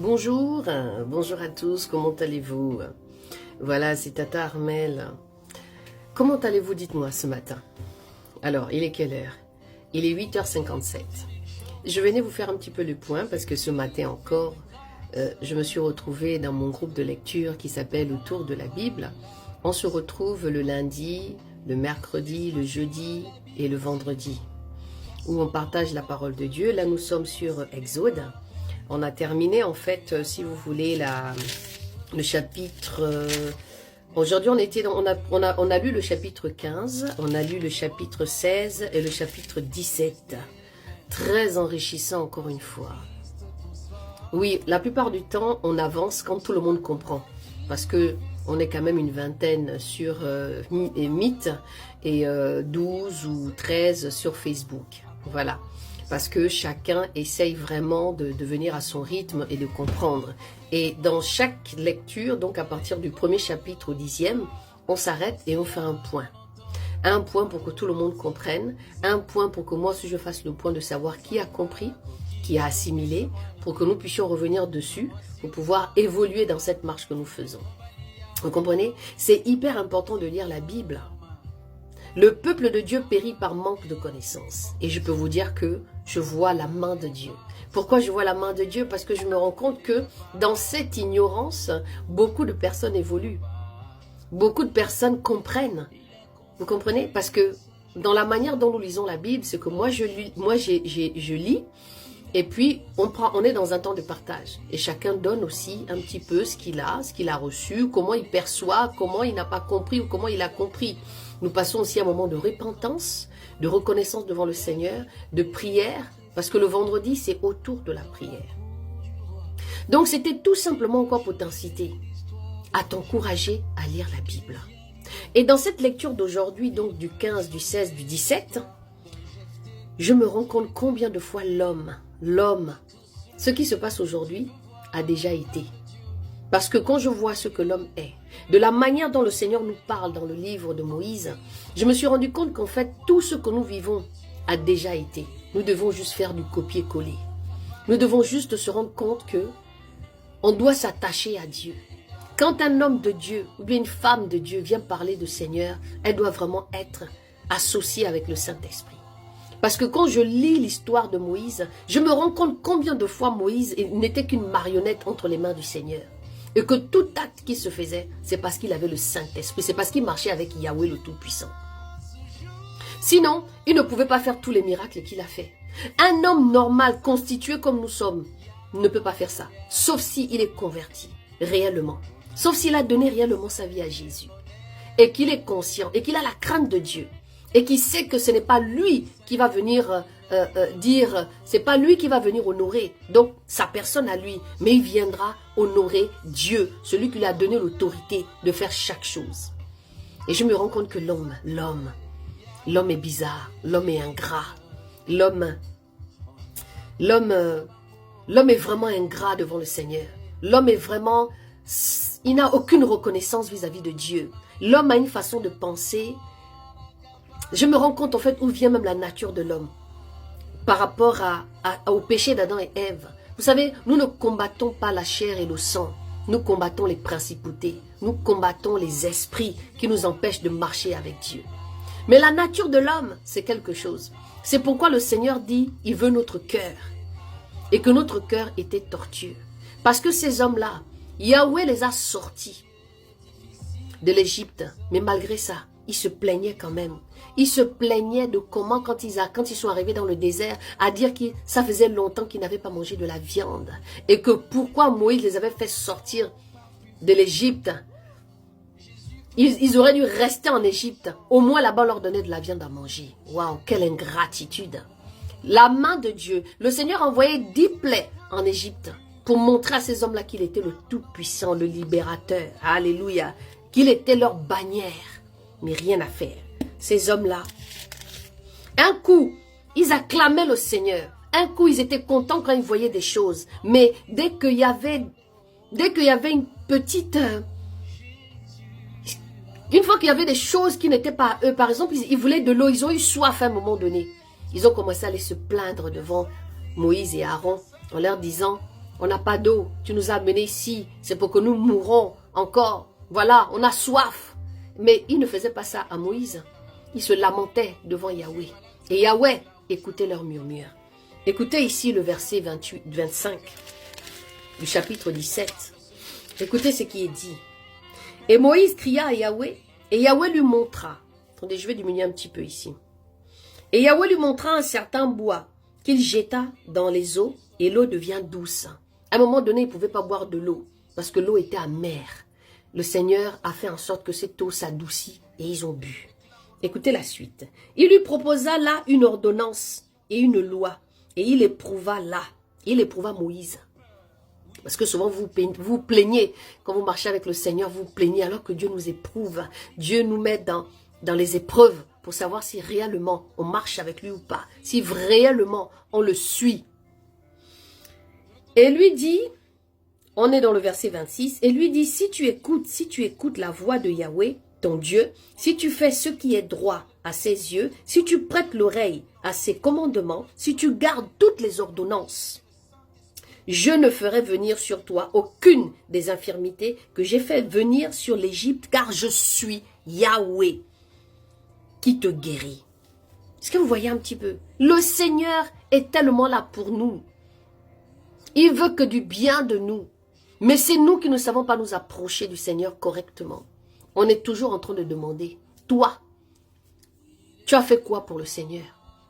Bonjour, bonjour à tous, comment allez-vous? Voilà, c'est Tata Armel. Comment allez-vous, dites-moi, ce matin? Alors, il est quelle heure? Il est 8h57. Je venais vous faire un petit peu le point parce que ce matin encore, je me suis retrouvée dans mon groupe de lecture qui s'appelle Autour de la Bible. On se retrouve le lundi, le mercredi, le jeudi et le vendredi, où on partage la parole de Dieu. Là, nous sommes sur Exode. On a terminé, en fait, si vous voulez, le chapitre... Aujourd'hui, on a lu le chapitre 15, on a lu le chapitre 16 et le chapitre 17. Très enrichissant, encore une fois. Oui, la plupart du temps, on avance quand tout le monde comprend. Parce que on est quand même une vingtaine sur Meet et 12 ou 13 sur Facebook. Voilà. Parce que chacun essaye vraiment de venir à son rythme et de comprendre. Et dans chaque lecture, donc à partir du premier chapitre au 10e, on s'arrête et on fait un point. Un point pour que tout le monde comprenne, un point pour que moi aussi je fasse le point de savoir qui a compris, qui a assimilé, pour que nous puissions revenir dessus, pour pouvoir évoluer dans cette marche que nous faisons. Vous comprenez? C'est hyper important de lire la Bible. Le peuple de Dieu périt par manque de connaissances. Et je peux vous dire que je vois la main de Dieu. Pourquoi je vois la main de Dieu? Parce que je me rends compte que dans cette ignorance, beaucoup de personnes évoluent. Beaucoup de personnes comprennent. Vous comprenez? Parce que dans la manière dont nous lisons la Bible, c'est que moi je lis et puis on est dans un temps de partage. Et chacun donne aussi un petit peu ce qu'il a reçu, comment il perçoit, comment il n'a pas compris ou comment il a compris. Nous passons aussi un moment de repentance, de reconnaissance devant le Seigneur, de prière, parce que le vendredi, c'est autour de la prière. Donc, c'était tout simplement encore pour t'inciter à t'encourager à lire la Bible. Et dans cette lecture d'aujourd'hui, donc du 15, du 16, du 17, je me rends compte combien de fois l'homme, ce qui se passe aujourd'hui, a déjà été. Parce que quand je vois ce que l'homme est, de la manière dont le Seigneur nous parle dans le livre de Moïse, je me suis rendu compte qu'en fait, tout ce que nous vivons a déjà été. Nous devons juste faire du copier-coller. Nous devons juste se rendre compte que on doit s'attacher à Dieu. Quand un homme de Dieu ou bien une femme de Dieu vient parler de Seigneur, elle doit vraiment être associée avec le Saint-Esprit. Parce que quand je lis l'histoire de Moïse, je me rends compte combien de fois Moïse n'était qu'une marionnette entre les mains du Seigneur. Et que tout acte qui se faisait, c'est parce qu'il avait le Saint-Esprit. C'est parce qu'il marchait avec Yahweh le Tout-Puissant. Sinon, il ne pouvait pas faire tous les miracles qu'il a fait. Un homme normal, constitué comme nous sommes, ne peut pas faire ça. Sauf s'il est converti, réellement. Sauf s'il a donné réellement sa vie à Jésus. Et qu'il est conscient, et qu'il a la crainte de Dieu. Et qu'il sait que ce n'est pas lui qui va venir c'est pas lui qui va venir honorer, donc sa personne à lui, mais il viendra honorer Dieu, celui qui lui a donné l'autorité de faire chaque chose. Et je me rends compte que l'homme est bizarre, l'homme est ingrat, l'homme est vraiment ingrat devant le Seigneur. L'homme est vraiment, il n'a aucune reconnaissance vis-à-vis de Dieu. L'homme a une façon de penser. Je me rends compte en fait où vient même la nature de l'homme. Par rapport au péché d'Adam et Ève. Vous savez, nous ne combattons pas la chair et le sang. Nous combattons les principautés. Nous combattons les esprits qui nous empêchent de marcher avec Dieu. Mais la nature de l'homme, c'est quelque chose. C'est pourquoi le Seigneur dit, il veut notre cœur. Et que notre cœur était tortueux. Parce que ces hommes-là, Yahweh les a sortis de l'Égypte. Mais malgré ça, ils se plaignaient quand même. Ils se plaignaient de comment, quand ils sont arrivés dans le désert, à dire que ça faisait longtemps qu'ils n'avaient pas mangé de la viande. Et que pourquoi Moïse les avait fait sortir de l'Égypte. Ils auraient dû rester en Égypte. Au moins là-bas, on leur donnait de la viande à manger. Waouh, quelle ingratitude. La main de Dieu. Le Seigneur a envoyé 10 plaies en Égypte pour montrer à ces hommes-là qu'il était le Tout-Puissant, le Libérateur. Alléluia. Qu'il était leur bannière. Mais rien à faire. Ces hommes-là, un coup, ils acclamaient le Seigneur. Un coup, ils étaient contents quand ils voyaient des choses. Mais dès qu'il y avait une petite... une fois qu'il y avait des choses qui n'étaient pas à eux, par exemple, ils voulaient de l'eau, ils ont eu soif à un moment donné. Ils ont commencé à aller se plaindre devant Moïse et Aaron en leur disant, on n'a pas d'eau, tu nous as amenés ici, c'est pour que nous mourrons encore. Voilà, on a soif. Mais il ne faisait pas ça à Moïse. Il se lamentait devant Yahweh. Et Yahweh écoutait leurs murmures. Écoutez ici le verset 25 du chapitre 17. Écoutez ce qui est dit. Et Moïse cria à Yahweh, et Yahweh lui montra. Attendez, je vais diminuer un petit peu ici. Et Yahweh lui montra un certain bois qu'il jeta dans les eaux, et l'eau devient douce. À un moment donné, il ne pouvait pas boire de l'eau, parce que l'eau était amère. Le Seigneur a fait en sorte que cette eau s'adoucit, et ils ont bu. Écoutez la suite. Il lui proposa là une ordonnance et une loi, et il éprouva là. Il éprouva Moïse. Parce que souvent vous vous plaignez, quand vous marchez avec le Seigneur, vous plaignez alors que Dieu nous éprouve. Dieu nous met dans les épreuves pour savoir si réellement on marche avec lui ou pas. Si réellement on le suit. Et lui dit, on est dans le verset 26, et lui dit, si tu écoutes la voix de Yahweh, ton Dieu, si tu fais ce qui est droit à ses yeux, si tu prêtes l'oreille à ses commandements, si tu gardes toutes les ordonnances, je ne ferai venir sur toi aucune des infirmités que j'ai fait venir sur l'Égypte, car je suis Yahweh qui te guérit. Est-ce que vous voyez un petit peu? Le Seigneur est tellement là pour nous. Il veut que du bien de nous. Mais c'est nous qui ne savons pas nous approcher du Seigneur correctement. On est toujours en train de demander, toi, tu as fait quoi pour le Seigneur?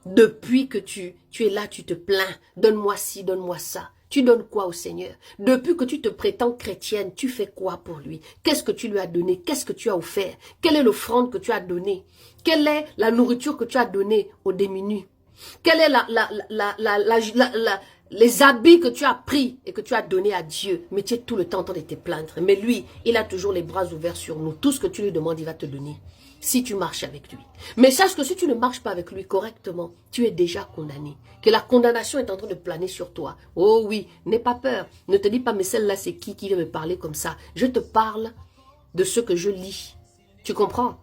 Depuis que tu es là, tu te plains, donne-moi ci, donne-moi ça. Tu donnes quoi au Seigneur? Depuis que tu te prétends chrétienne, tu fais quoi pour lui? Qu'est-ce que tu lui as donné? Qu'est-ce que tu as offert? Quelle est l'offrande que tu as donnée? Quelle est la nourriture que tu as donnée aux démunis? Quelle est les habits que tu as pris et que tu as donné à Dieu? Mais tu es tout le temps en train de te plaindre. Mais lui, il a toujours les bras ouverts sur nous. Tout ce que tu lui demandes, il va te donner. Si tu marches avec lui. Mais sache que si tu ne marches pas avec lui correctement, tu es déjà condamné. Que la condamnation est en train de planer sur toi. Oh oui, n'aie pas peur. Ne te dis pas, mais celle-là, c'est qui vient me parler comme ça? Je te parle de ce que je lis. Tu comprends?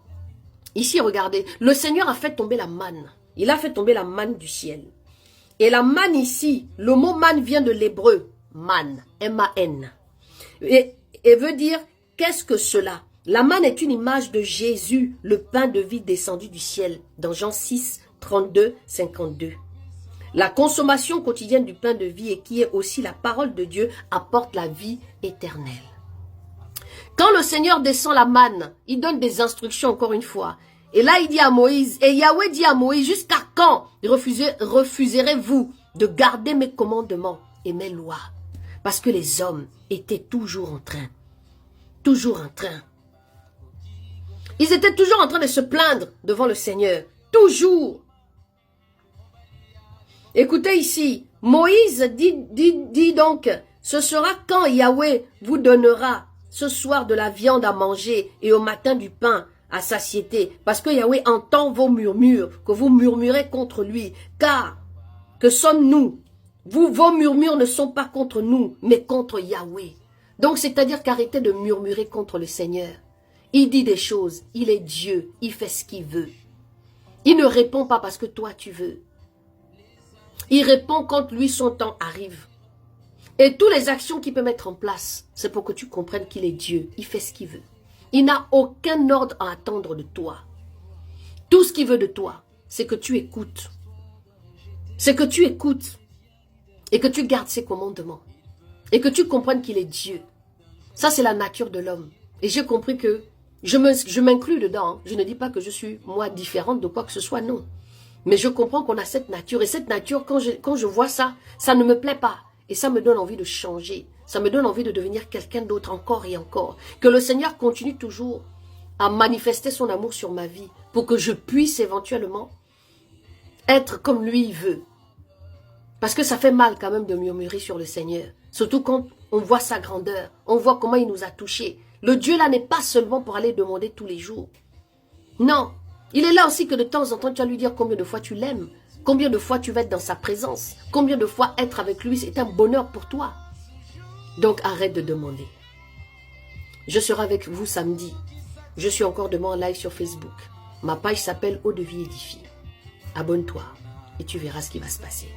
Ici, regardez, le Seigneur a fait tomber la manne. Il a fait tomber la manne du ciel. Et la manne ici, le mot manne vient de l'hébreu. Man, M-A-N. Et veut dire, qu'est-ce que cela? La manne est une image de Jésus, le pain de vie descendu du ciel, dans Jean 6, 32, 52. La consommation quotidienne du pain de vie, et qui est aussi la parole de Dieu, apporte la vie éternelle. Quand le Seigneur descend la manne, il donne des instructions encore une fois. Et là, il dit à Moïse, et Yahweh dit à Moïse, jusqu'à quand refuserez-vous de garder mes commandements et mes lois? Parce que les hommes étaient toujours en train. Ils étaient toujours en train de se plaindre devant le Seigneur. Toujours. Écoutez ici, Moïse dit donc, ce sera quand Yahweh vous donnera ce soir de la viande à manger et au matin du pain à satiété, parce que Yahweh entend vos murmures, que vous murmurez contre lui. Car, que sommes-nous? Vos murmures ne sont pas contre nous, mais contre Yahweh. Donc, c'est-à-dire qu'arrêtez de murmurer contre le Seigneur. Il dit des choses, il est Dieu, il fait ce qu'il veut. Il ne répond pas parce que toi tu veux. Il répond quand lui son temps arrive. Et toutes les actions qu'il peut mettre en place, c'est pour que tu comprennes qu'il est Dieu, il fait ce qu'il veut. Il n'a aucun ordre à attendre de toi. Tout ce qu'il veut de toi, c'est que tu écoutes. C'est que tu écoutes et que tu gardes ses commandements. Et que tu comprennes qu'il est Dieu. Ça, c'est la nature de l'homme. Et j'ai compris que je m'inclus dedans. Je ne dis pas que je suis, moi, différente de quoi que ce soit, non. Mais je comprends qu'on a cette nature. Et cette nature, quand je vois ça, ça ne me plaît pas. Et ça me donne envie de changer. Ça me donne envie de devenir quelqu'un d'autre encore et encore. Que le Seigneur continue toujours à manifester son amour sur ma vie pour que je puisse éventuellement être comme lui il veut. Parce que ça fait mal quand même de murmurer sur le Seigneur. Surtout quand on voit sa grandeur. On voit comment il nous a touchés. Le Dieu là n'est pas seulement pour aller demander tous les jours. Non. Il est là aussi que de temps en temps tu vas lui dire combien de fois tu l'aimes. Combien de fois tu vas être dans sa présence. Combien de fois être avec lui c'est un bonheur pour toi. Donc arrête de demander. Je serai avec vous samedi. Je suis encore demain en live sur Facebook. Ma page s'appelle Eau de vie édifiée. Abonne-toi et tu verras ce qui va se passer.